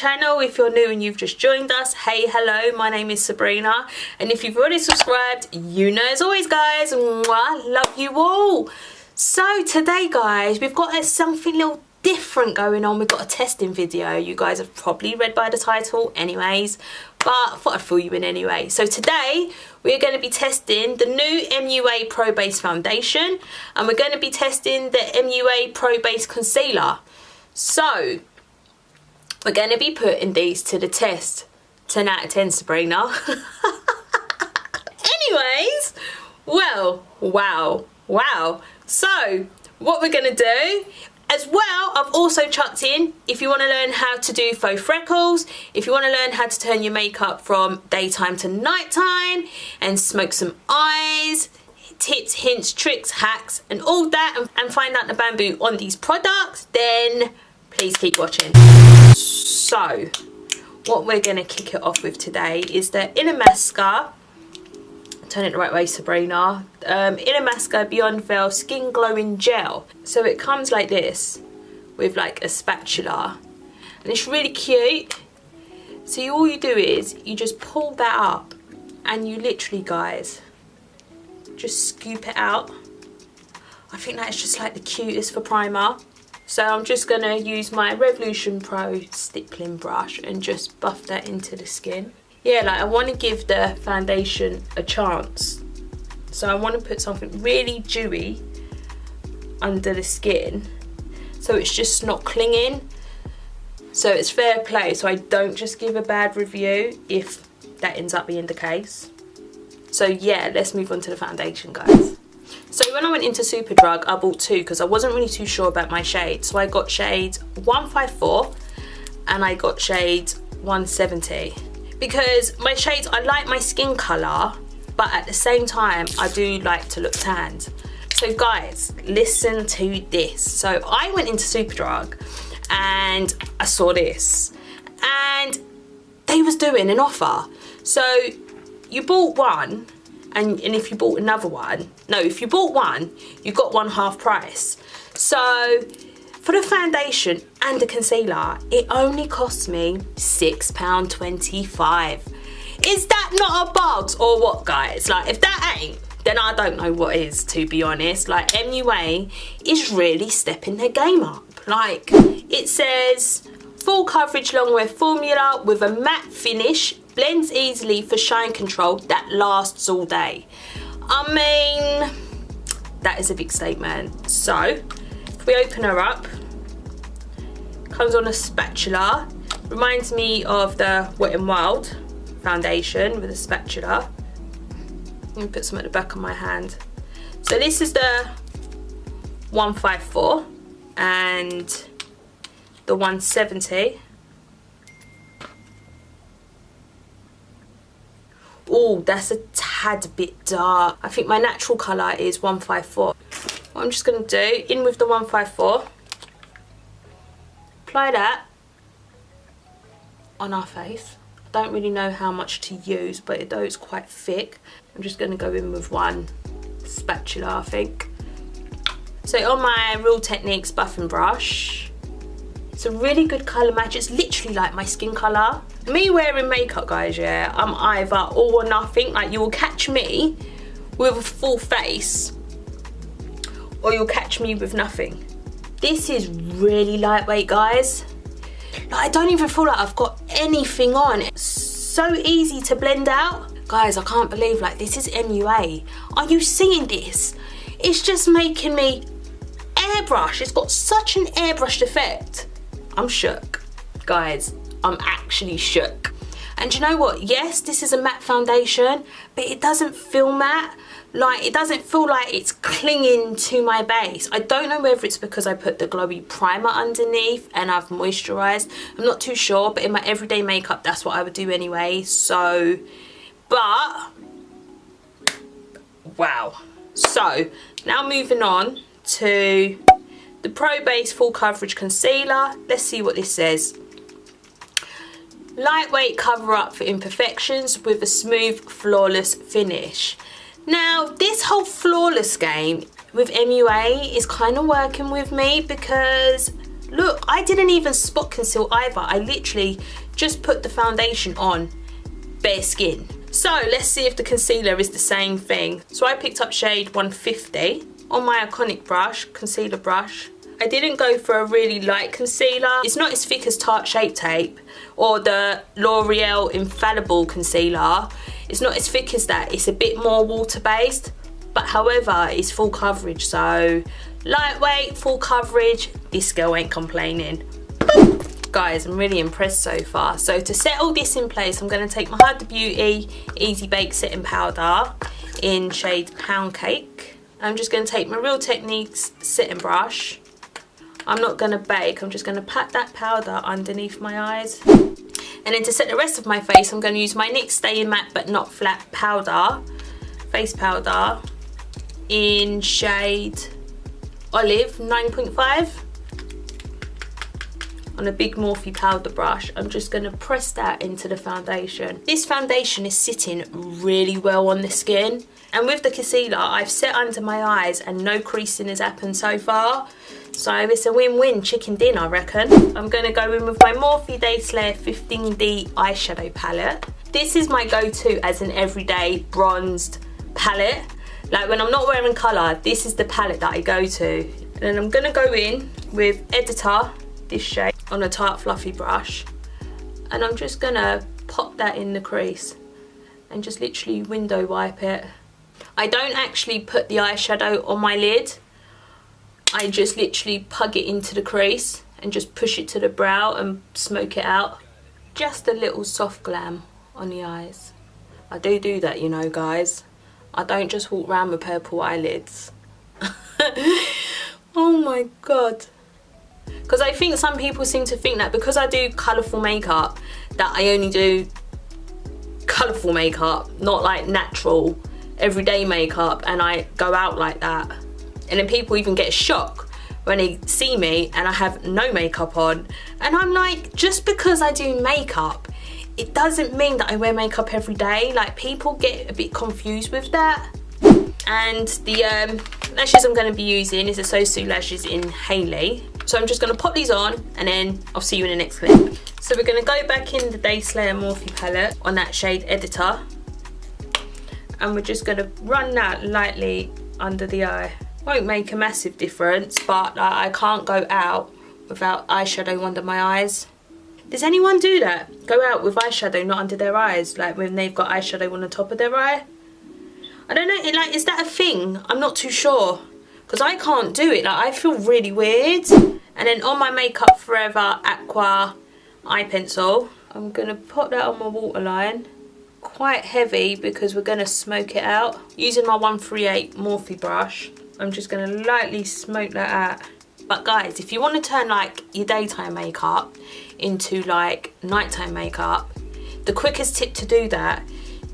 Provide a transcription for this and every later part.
channel. If you're new and you've just joined us, hey, hello, my name is Sabrina, and if you've already subscribed, you know as always guys, mwah, love you all. So today guys, we've got something a little different going on. We've got a testing video. You guys have probably read by the title anyways, but I thought I'd fill you in anyway. So today we're going to be testing the new MUA Pro Base Foundation, and we're going to be testing the MUA Pro Base Concealer. So we're going to be putting these to the test. 10 out of 10, Sabrina. Anyways, well, wow. So what we're going to do as well, I've also chucked in, if you want to learn how to do faux freckles, if you want to learn how to turn your makeup from daytime to nighttime and smoke some eyes, tips, hints, tricks, hacks and all that, and find out the bamboo on these products, then please keep watching. So what we're going to kick it off with today is the ILLAMASQUA, turn it the right way Sabrina, ILLAMASQUA Beyond Veil Skin Glowing Gel. So it comes like this with like a spatula and it's really cute. So all you do is you just pull that up and you literally guys just scoop it out. I think that's just like the cutest for primer. So I'm just going to use my Revolution Pro stippling brush and just buff that into the skin. Yeah, like I want to give the foundation a chance. So I want to put something really dewy under the skin so it's just not clinging. So it's fair play, so I don't just give a bad review if that ends up being the case. So yeah, let's move on to the foundation guys. So when I went into Superdrug, I bought two because I wasn't really too sure about my shades. So I got shades 154 and I got shades 170. Because my shades, I like my skin colour, but at the same time, I do like to look tanned. So guys, listen to this. So I went into Superdrug and I saw this and they was doing an offer. So you bought one, and if you bought another one, no, if you bought one, you got one half price. So for the foundation and the concealer, it only cost me £6.25. Is that not a bugs or what guys? Like if that ain't, then I don't know what is, to be honest. Like MUA is really stepping their game up. Like it says, full coverage longwear formula with a matte finish, blends easily for shine control that lasts all day. I mean, that is a big statement. So if we open her up, comes on a spatula, reminds me of the Wet n Wild foundation with a spatula. Let me put some at the back of my hand. So this is the 154 and the 170. Oh, that's a tad bit dark. I think my natural colour is 154. What I'm just going to do, in with the 154, apply that on our face. I don't really know how much to use, but though it's quite thick, I'm just going to go in with one spatula, I think. So on my Real Techniques buffing brush, it's a really good colour match. It's literally like my skin colour. Me wearing makeup guys, yeah, I'm either all or nothing. Like you will catch me with a full face or you'll catch me with nothing. This is really lightweight guys. Like, I don't even feel like I've got anything on. It's so easy to blend out. Guys, I can't believe like this is MUA. Are you seeing this? It's just making me airbrush. It's got such an airbrushed effect. I'm shook. Guys, I'm actually shook. And you know what? Yes, this is a matte foundation, but it doesn't feel matte. Like, it doesn't feel like it's clinging to my base. I don't know whether it's because I put the glowy primer underneath and I've moisturised. I'm not too sure, but in my everyday makeup, that's what I would do anyway. So, but, wow. So, now moving on to the Pro Base Full Coverage Concealer. Let's see what this says. Lightweight cover up for imperfections with a smooth, flawless finish. Now, this whole flawless game with MUA is kind of working with me because Look, I didn't even spot conceal either. I literally just put the foundation on bare skin. So let's see if the concealer is the same thing. So I picked up shade 150 on my iconic brush, concealer brush. I didn't go for a really light concealer. It's not as thick as Tarte Shape Tape or the L'Oreal Infallible concealer. It's not as thick as that. It's a bit more water-based, but however, it's full coverage. So lightweight, full coverage, this girl ain't complaining. Guys, I'm really impressed so far. So to set all this in place, I'm going to take my Huda Beauty Easy Bake Setting Powder in shade Pound Cake. I'm just going to take my Real Techniques setting brush. I'm not going to bake, I'm just going to pat that powder underneath my eyes. And then to set the rest of my face, I'm going to use my NYX Stay Matte But Not Flat powder, face powder, in shade Olive 9.5. On a big Morphe powder brush, I'm just going to press that into the foundation. This foundation is sitting really well on the skin. And with the concealer, I've set under my eyes and no creasing has happened so far. So it's a win-win chicken dinner, I reckon. I'm going to go in with my Morphe Day Slayer 15D eyeshadow palette. This is my go-to as an everyday bronzed palette. Like when I'm not wearing colour, this is the palette that I go to. And then I'm going to go in with Editor, this shade, on a Tarte Fluffy brush. And I'm just going to pop that in the crease and just literally window wipe it. I don't actually put the eyeshadow on my lid. I just literally pug it into the crease and just push it to the brow and smoke it out. Just a little soft glam on the eyes. I do that, you know, guys. I don't just walk around with purple eyelids. Oh my god. Because I think some people seem to think that because I do colourful makeup, that I only do colourful makeup, not like natural, everyday makeup, and I go out like that. And then people even get shocked when they see me and I have no makeup on. And I'm like, just because I do makeup, it doesn't mean that I wear makeup every day. Like, people get a bit confused with that. And the lashes I'm going to be using is the SOSU lashes in HAILEY. So I'm just going to pop these on and then I'll see you in the next clip. So we're going to go back in the Day Slayer Morphe palette on that shade Editor. And we're just going to run that lightly under the eye. Won't make a massive difference, but I can't go out without eyeshadow under my eyes. Does anyone do that? Go out with eyeshadow not under their eyes, like when they've got eyeshadow on the top of their eye? I don't know, like, is that a thing? I'm not too sure, because I can't do it. Like, I feel really weird. And then on my Makeup Forever Aqua eye pencil, I'm gonna put that on my waterline. Quite heavy because we're gonna smoke it out. Using my 138 Morphe brush, I'm just going to lightly smoke that out. But guys, if you want to turn like your daytime makeup into like nighttime makeup, the quickest tip to do that,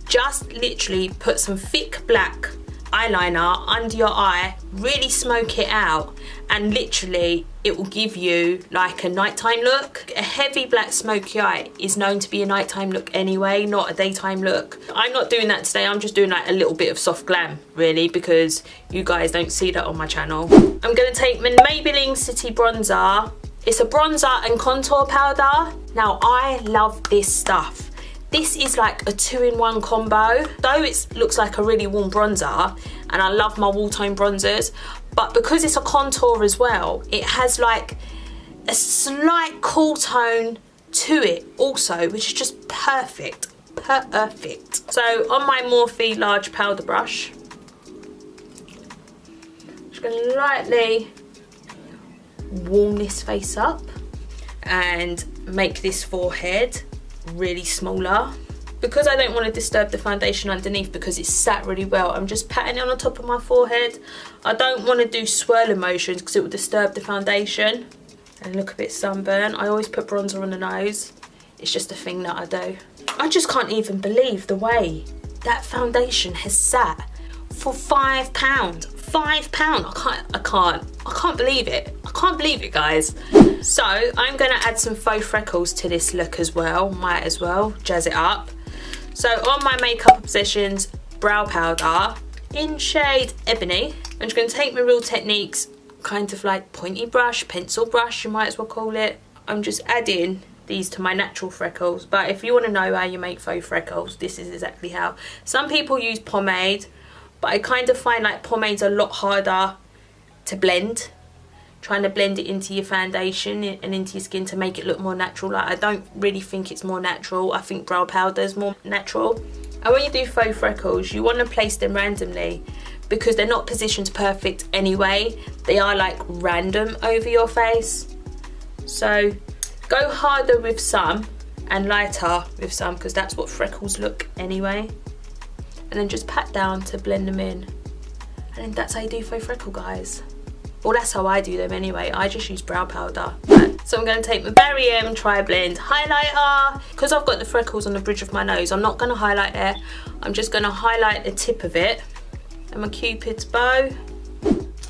just literally put some thick black eyeliner under your eye, really smoke it out, and literally it will give you like a nighttime look. A heavy black smoky eye is known to be a nighttime look anyway, not a daytime look. I'm not doing that today, I'm just doing like a little bit of soft glam really, because you guys don't see that on my channel. I'm going to take my Maybelline City Bronzer. It's a bronzer and contour powder. Now I love this stuff. This is like a 2-in-1 combo. Though it looks like a really warm bronzer, and I love my Wall-Tone bronzers, but because it's a contour as well, it has like a slight cool tone to it also, which is just perfect. Perfect. So on my Morphe large powder brush, I'm just gonna lightly warm this face up and make this forehead really smaller. Because I don't want to disturb the foundation underneath because it's sat really well, I'm just patting it on the top of my forehead. I don't want to do swirling motions because it will disturb the foundation and look a bit sunburned. I always put bronzer on the nose. It's just a thing that I do. I just can't even believe the way that foundation has sat for £5. £5. I can't believe it. I can't believe it, guys. So I'm gonna add some faux freckles to this look as well. Might as well jazz it up. So on my Makeup Obsessions brow powder in shade Ebony, I'm just gonna take my Real Techniques kind of like pointy brush, pencil brush you might as well call it. I'm just adding these to my natural freckles, but if you want to know how you make faux freckles, this is exactly how. Some people use pomade, but I kind of find like pomade's a lot harder to blend. Trying to blend it into your foundation and into your skin to make it look more natural. Like, I don't really think it's more natural. I think brow powder is more natural. And when you do faux freckles, you want to place them randomly because they're not positioned perfect anyway. They are like random over your face. So go harder with some and lighter with some, because that's what freckles look anyway. And then just pat down to blend them in. And then that's how you do faux freckle, guys. Well, that's how I do them anyway. I just use brow powder. So I'm going to take my Barry M Tri-Blend highlighter. Because I've got the freckles on the bridge of my nose, I'm not going to highlight there. I'm just going to highlight the tip of it. And my Cupid's bow.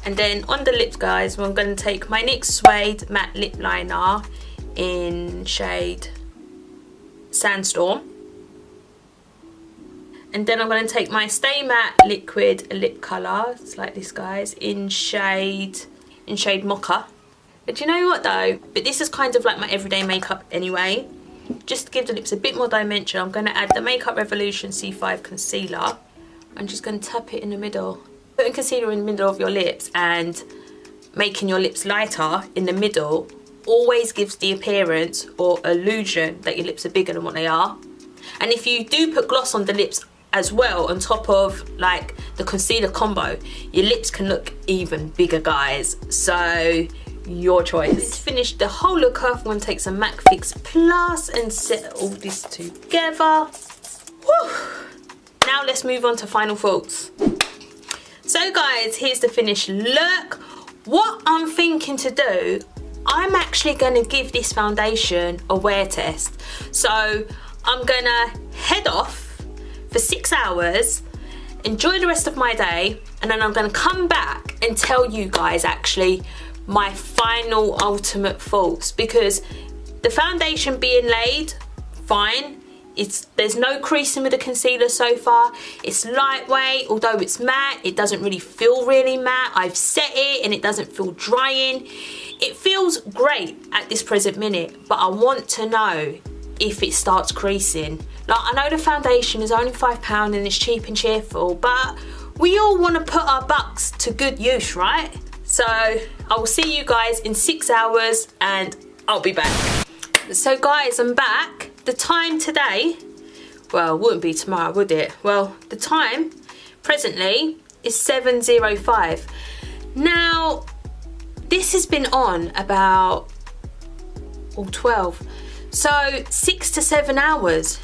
And then on the lips, guys, I'm going to take my NYX Suede Matte Lip Liner in shade Sandstorm. And then I'm going to take my Stay Matte Liquid Lip Colour, it's like this, guys, in shade Mocha. But do you know what though? But this is kind of like my everyday makeup anyway. Just to give the lips a bit more dimension, I'm going to add the Makeup Revolution C5 Concealer. I'm just going to tap it in the middle. Putting concealer in the middle of your lips and making your lips lighter in the middle always gives the appearance or illusion that your lips are bigger than what they are. And if you do put gloss on the lips as well on top of like the concealer combo, your lips can look even bigger, guys. So your choice. Let's finish the whole look off. I'm going to take some MAC Fix Plus and set all this together. Whew. Now let's move on to final thoughts. So guys, here's the finished look. What I'm thinking to do, I'm actually going to give this foundation a wear test. So I'm going to head off for 6 hours, enjoy the rest of my day, and then I'm going to come back and tell you guys actually my final ultimate thoughts, because the foundation being laid, fine. There's no creasing with the concealer so far. It's lightweight, although it's matte, it doesn't really feel really matte. I've set it and it doesn't feel drying. It feels great at this present minute, but I want to know if it starts creasing. Like, I know the foundation is only £5 and it's cheap and cheerful, but we all want to put our bucks to good use, right? So I will see you guys in 6 hours and I'll be back. So guys, I'm back. The time today, well, it wouldn't be tomorrow, would it? Well, the time presently is 7:05. Now, this has been on about 12. So 6 to 7 hours.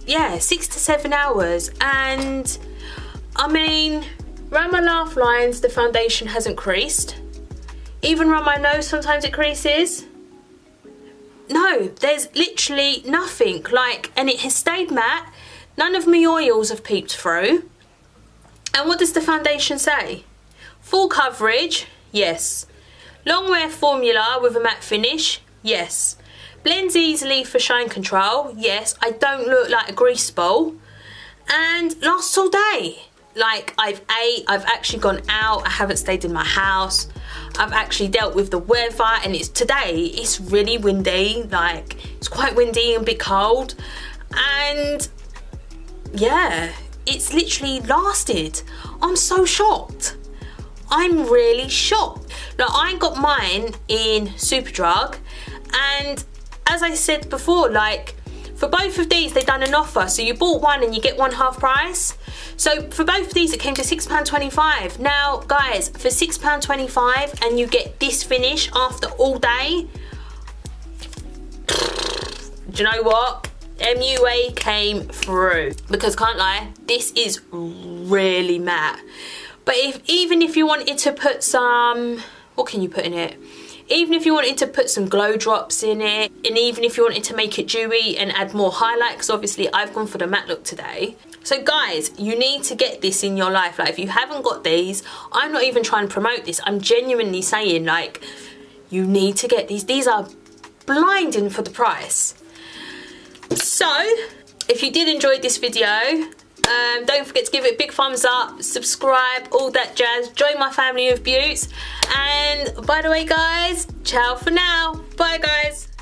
Yeah, 6 to 7 hours. And I mean, around my laugh lines, the foundation hasn't creased. Even around my nose, sometimes it creases. No, there's literally nothing. Like, and it has stayed matte. None of my oils have peeped through. And what does the foundation say? Full coverage, yes. Long wear formula with a matte finish, yes. Blends easily for shine control, yes. I don't look like a grease ball. And lasts all day. Like, I've actually gone out, I haven't stayed in my house. I've actually dealt with the weather, and today it's really windy. Like, it's quite windy and a bit cold. And yeah, it's literally lasted. I'm so shocked. I'm really shocked. Now, I got mine in Superdrug, and as I said before, like, for both of these, they've done an offer. So you bought one and you get one half price. So for both of these, it came to £6.25. Now, guys, for £6.25 and you get this finish after all day, do you know what? MUA came through. Because, can't lie, this is really matte. But even if you wanted to put some, what can you put in it? Even if you wanted to put some glow drops in it, and even if you wanted to make it dewy and add more highlight, because obviously I've gone for the matte look today. So guys, you need to get this in your life. Like, if you haven't got these, I'm not even trying to promote this. I'm genuinely saying, like, you need to get these. These are blinding for the price. So, if you did enjoy this video, don't forget to give it a big thumbs up, subscribe, all that jazz. Join my family of beauts. And by the way guys, ciao for now. Bye guys.